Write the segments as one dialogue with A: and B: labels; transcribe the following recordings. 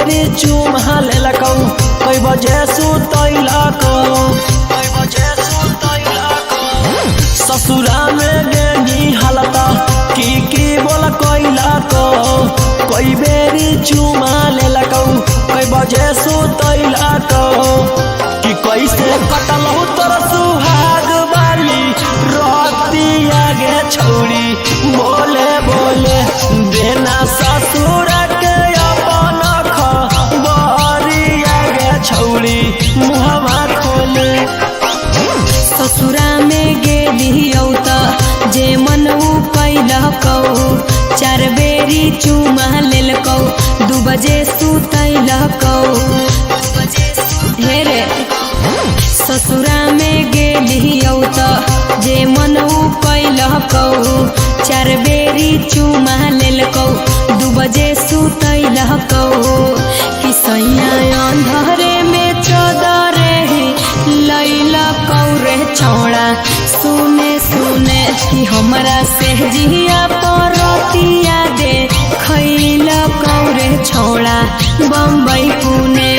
A: बेरी चुमा लेलकौ कई बजे सुतैलकौ ससुरा में गेनी हालता की बोल कैलकौ कई बेरी चुमा लेलकौ कई बजे सुतैलकौ कि कैसे कटलौ तोर सुहाग वाली रतिया गे छौरी बोले बोले देना ससुर के अपन खबरिया गे छौरी मुहवा खोले
B: ससुरा में गेलियौ त जे मन कैलकौ 4 बेरी चुमा लेलकौ 2 बजे सुतैलकौ ढेरे ससुरा में गेलियौ त जे मन कैलकौ 4 बेरी चुमा लेलकौ 2 बजे सुतैलकौ कि सैया अंधरे में चदरे लैलकौ रे छौड़ा सुने सुने कि हमरा से जिया परतिया दे खैलकौ रे छौड़ा बम्बई पुणे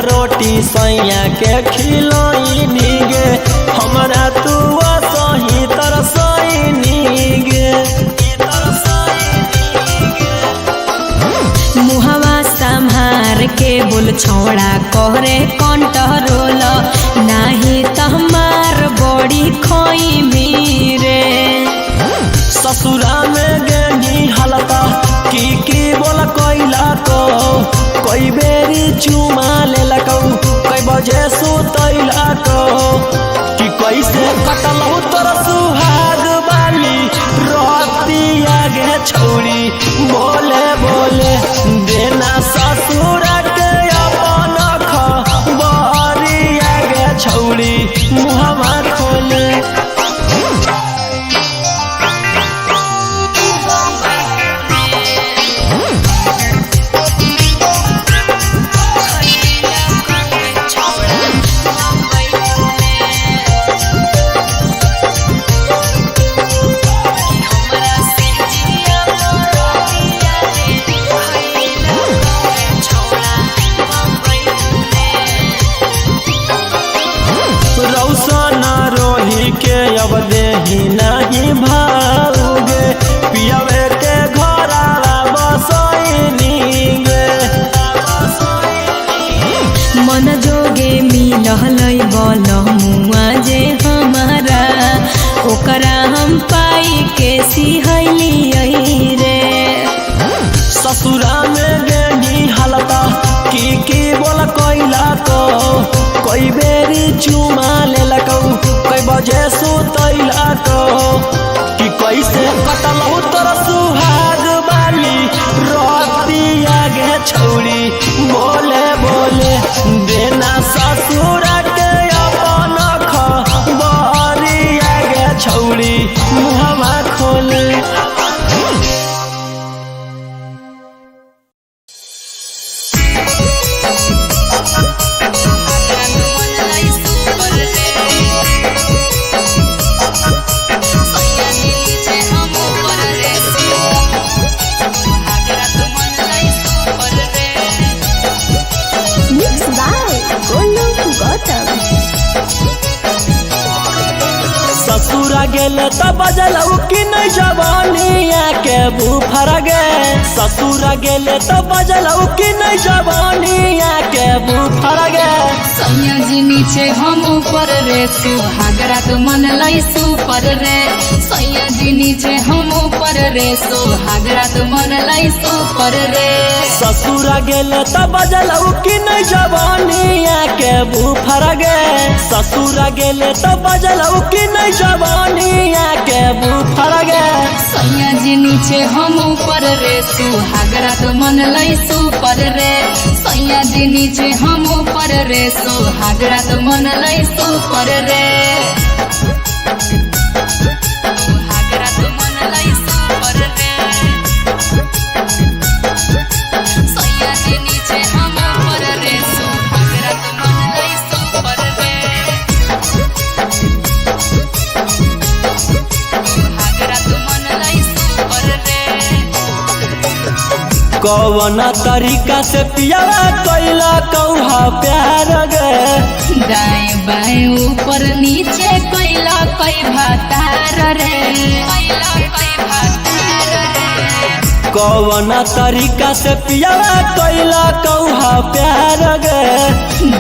A: रोटी सैया के खिलाई नीगे हमरा तू सही तरसई नीगे
B: मुहवा संभार के बोल छौड़ा कहरे कंट्रोल नाही त हमार बड़ी खोई मीरे
A: ससुरा में गेनी हालता की बोल कैलकौ कई बेरी चुमा लेलकौ कई बजे सुतैलकौ कि कैसे कटलौ तोर सुहाग वाली रतिया गे छौरी बोले बोले देना ससुर के अपन खबरिया गे छौरी मुहवा खोले के अब देही नहीं भाऊगे पियावे के घरा बसैनी गे
B: मन जोगे मिललै बल मुआ जे हमारा ओकरा हम पाई के सिहैलियै रे
A: ससुरा में गेनी हालता की बोल कैलकौ कई बेरी चुमा लेलकौ कई बजे सुतैलकौ कि कैसे कटलौ तोर सुहाग वाली रतिया गे छौरी बोले बोले देना ससुर के अपन खबरिया गे छौरी मुहवा खोले ससुरा गेले त बजलौ कि नहीं जवानिया के बुफर गे ससुरा गेले त बजलौ कि नहीं जवानिया के बुफर गे
C: सैया जी नीचे हम ऊपर रे सुहागरा तो मन लाई सुपर रे सैया जी नीचे हम ऊपर रे सुहागरा तो मन लाई सुपर रे
A: ससुरा गेले त बजलौ कि नहीं जवानिया के बुफर गे ससुरा गेले त बजलौ कि नहीं जवानिया के बुफर गे
C: सैया जी नीचे हम ऊपर रे सुहागरा तो मन लाई सुपर रे सैया जी नीचे हम ऊपर रे सुहागरा तो मन लाई सुपर रे सुहागरा तो मन लाई सुपर रे सैया जी नीचे हम ऊपर रे सुहागरा तो मन लाई सुपर रे सुहागरा तो मन लाई सुपर रे
A: कौन तरीका से पियावा कैला कौहा प्यार गे
C: दाएं बाएं ऊपर नीचे कोइला कोई भातार रे कोइला कोई भातार रे
A: कौन तरीका से पियावा कैला कौहा प्यार गे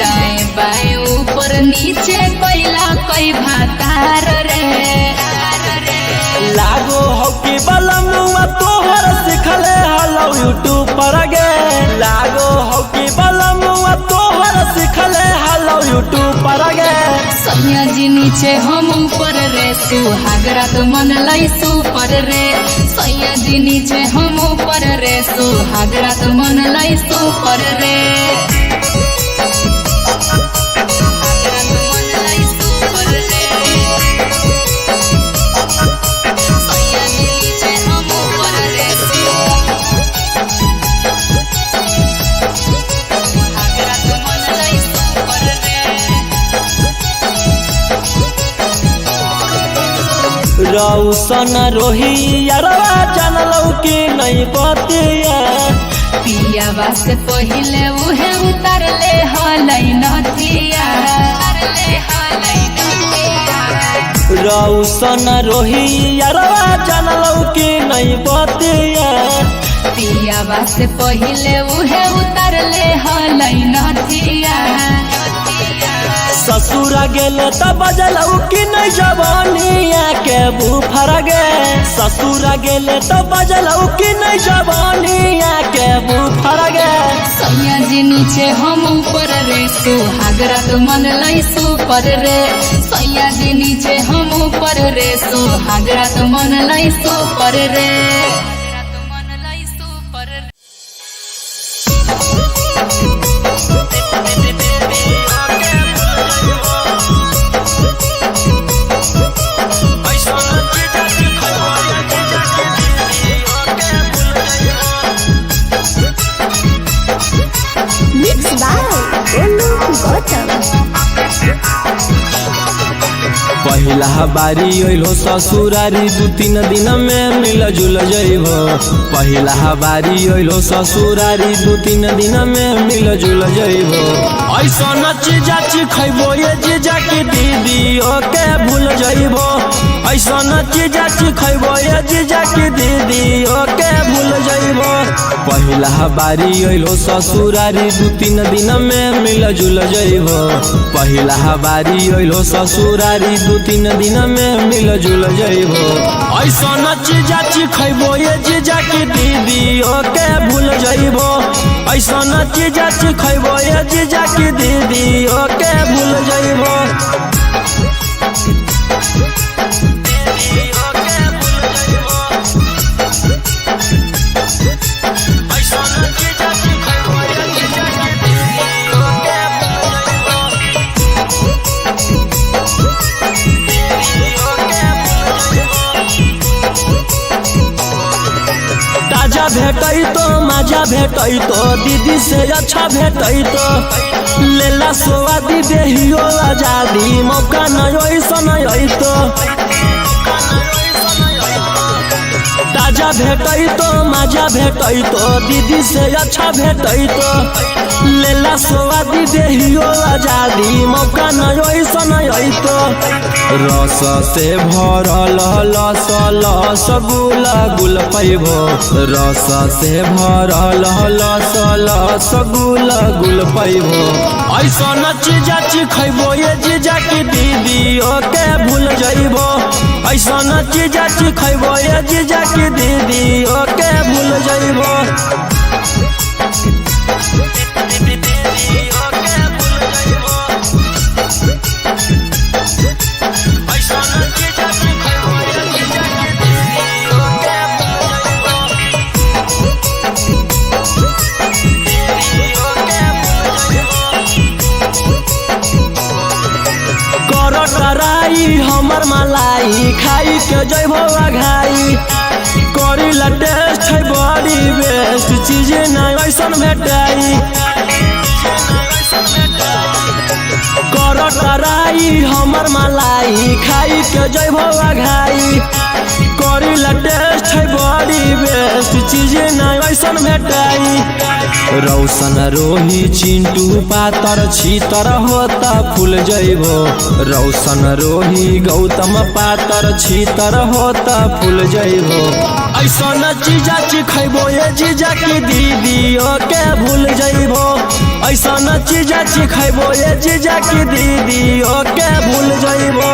C: दाएं बाएं ऊपर नीचे कोइला कोई भातार रे
A: लागो हो कि बलमुआ तोहर सिखले हलो यूट्यूब पर गे लागो हो कि बलमुआ तोहर सिखले हलो यूट्यूब पर गे
C: सैया जी नीचे हम ऊपर रे सुहागरा तो मन लाई सुपर रे सैया जी नीचे हम ऊपर रे सुहागरा तो मन लाई सुपर रे सुहागरा तो मन लाई सुपर रे सैया जी नीचे हम ऊपर रे सुहागरा तो मन लाई सुपर रे
A: रौसन रोही यारवा जानलौ कि नहीं बतिया
C: पियावा से पहिले उहे उतर ले हलै नथिया
A: रौसन रोही यारवा जानलौ कि नहीं बतिया
C: पियावा से पहिले उहे उतर ले हलै नथिया
A: ससुरा गेले त बजलौ कि नहीं जवानिया के बुफर गे ससुरा गेले त बजलौ कि नहीं जवानिया के बुफर गे
C: सैया जी नीचे हम ऊपर रे सुहागरा तो मन लाई सुपर रे सैया जी नीचे हम ऊपर रे सुहागरा तो मन लाई सुपर रे
D: Mixed by Olu Gautam.
A: पहिला बारी अइलो ससुरारी 2-3 दिन में मिल जुल जइबो पहिला बारी अइलो ससुरारी 2-3 दिन में मिल जुल जइबो ऐसन चीजा खइबो ये जीजा की दीदी ओके भूल जइबो ऐसन चीजा खइबो ये जीजा की दीदी ओके भूल जइबो पहिला बारी अइलो ससुरारी 2-3 दिन में मिल जुल जइबो पहिला बारी अइलो ससुरारी 2-3 दिन में मिल जुल जइबो ऐसन चीजा खइबो ये जीजा की दीदी ओके भूल जइबो ऐसन चीजा खइबो ये जीजा की दीदी ओके भूल जइबो ताजा भेटई तो मजा भेटई तो दीदी से अच्छा भेटई तो लेला स्वादी देहियो आजादी मौका नहीं ऐसन तो ताजा भेटई तो मजा भेटई तो दीदी से अच्छा भेटई तो लेला स्वादी देहियो आजादी मौका नहीं ऐसन तो रस से भरल लस लस गुला गुल पैबो रस से भरल लस लस गुला गुल पैबो ऐसन चीजा खइबो ये जीजा की दीदी ओके भूल जइबो ऐसन चीजा खइबो ये जीजा की दीदी ओके भूल जइबो हमर माल मलाई खाई के जइबो घाई करीला टेस्ट है बड़ी बेस्ट चीज ना ऐसन भेटाई कर टराई हमर मलाई खाई के जइबो घाई करीला टेस्ट है बड़ी बेस्ट चीज ना ऐसन भेटाई रौशन रोही चिंटू पातर छीतर होता फूल जइबो रौशन रोही गौतम पातर छीतर होता फूल जइबो ऐसन चीजा चिखैबो ये जीजा की दीदियों के भूल जइबो ऐसन चीजा चिखैबो ये जीजा की दीदियों के भूल जइबो।